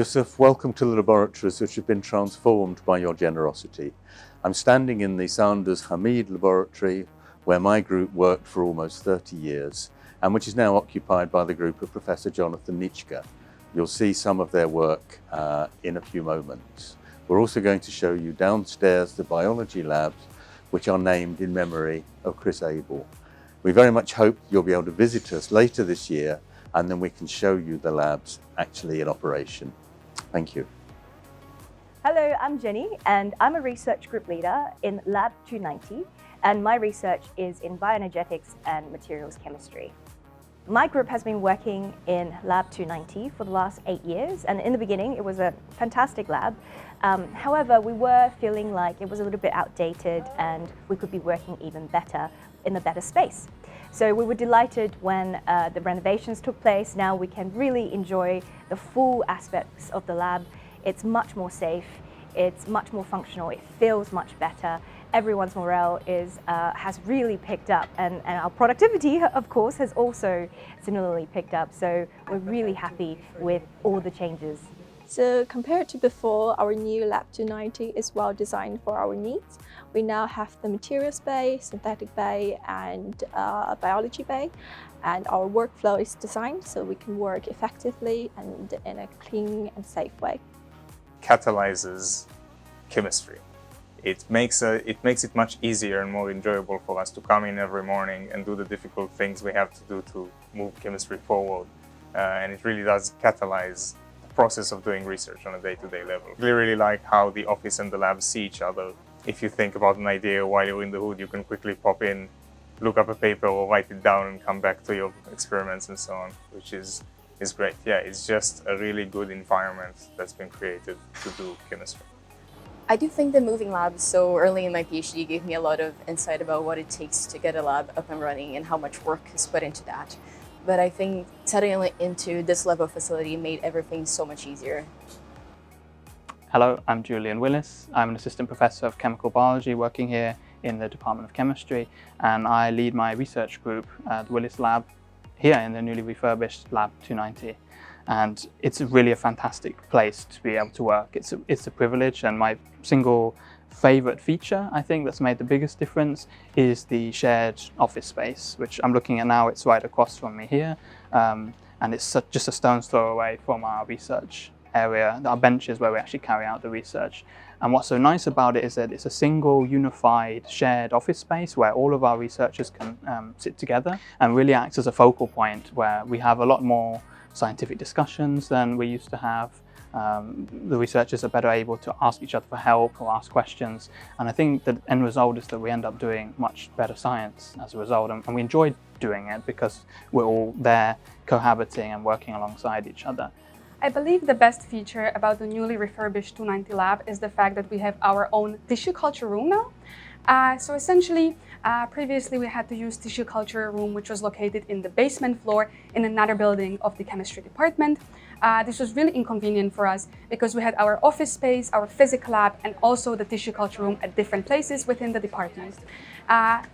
Yusuf, welcome to the laboratories which have been transformed by your generosity. I'm standing in the Sanders Hamid laboratory where my group worked for almost 30 years and which is now occupied by the group of Professor Jonathan Nitschke. You'll see some of their work in a few moments. We're also going to show you downstairs the biology labs which are named in memory of Chris Abel. We very much hope you'll be able to visit us later this year and then we can show you the labs actually in operation. Thank you. Hello, I'm Jenny and I'm a research group leader in Lab 290 and my research is in bioenergetics and materials chemistry. My group has been working in Lab 290 for the last 8 years and in the beginning it was a fantastic lab. However, we were feeling like it was a little bit outdated and we could be working even better in a better space. So we were delighted when the renovations took place. Now we can really enjoy the full aspects of the lab. It's much more safe, it's much more functional, it feels much better. Everyone's morale has really picked up and our productivity, of course, has also similarly picked up. So we're really happy with all the changes. So compared to before, our new Lab 290 is well designed for our needs. We now have the materials bay, synthetic bay and biology bay. And our workflow is designed so we can work effectively and in a clean and safe way. Catalyzes chemistry. It makes it much easier and more enjoyable for us to come in every morning and do the difficult things we have to do to move chemistry forward. And it really does catalyze process of doing research on a day-to-day level. I really like how the office and the lab see each other. If you think about an idea while you're in the hood, you can quickly pop in, look up a paper or write it down and come back to your experiments and so on, which is great. Yeah, it's just a really good environment that's been created to do chemistry. I do think that moving labs so early in my PhD gave me a lot of insight about what it takes to get a lab up and running and how much work is put into that. But I think settling into this level of facility made everything so much easier. Hello, I'm Julian Willis. I'm an assistant professor of chemical biology working here in the Department of Chemistry, and I lead my research group at the Willis Lab here in the newly refurbished Lab 290. And it's really a fantastic place to be able to work. It's a privilege, and my single favorite feature, I think, that's made the biggest difference is the shared office space, which I'm looking at now. It's right across from me here, and it's just a stone's throw away from our research area, our benches where we actually carry out the research. And what's so nice about it is that it's a single unified shared office space where all of our researchers can sit together and really acts as a focal point where we have a lot more scientific discussions than we used to have. The researchers are better able to ask each other for help or ask questions, and I think the end result is that we end up doing much better science as a result, and we enjoy doing it because we're all there cohabiting and working alongside each other. I believe the best feature about the newly refurbished 290 lab is the fact that we have our own tissue culture room now. So essentially, previously we had to use tissue culture room, which was located in the basement floor in another building of the chemistry department. This was really inconvenient for us because we had our office space, our physics lab, and also the tissue culture room at different places within the department.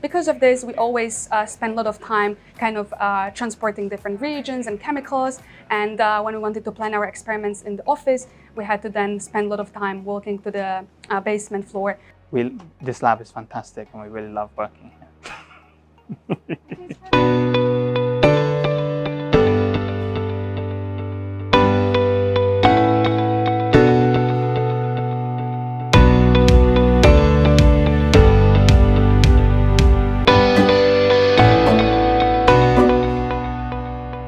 Because of this, we always spend a lot of time kind of transporting different reagents and chemicals. And when we wanted to plan our experiments in the office, we had to then spend a lot of time walking to the basement floor. This lab is fantastic and we really love working here.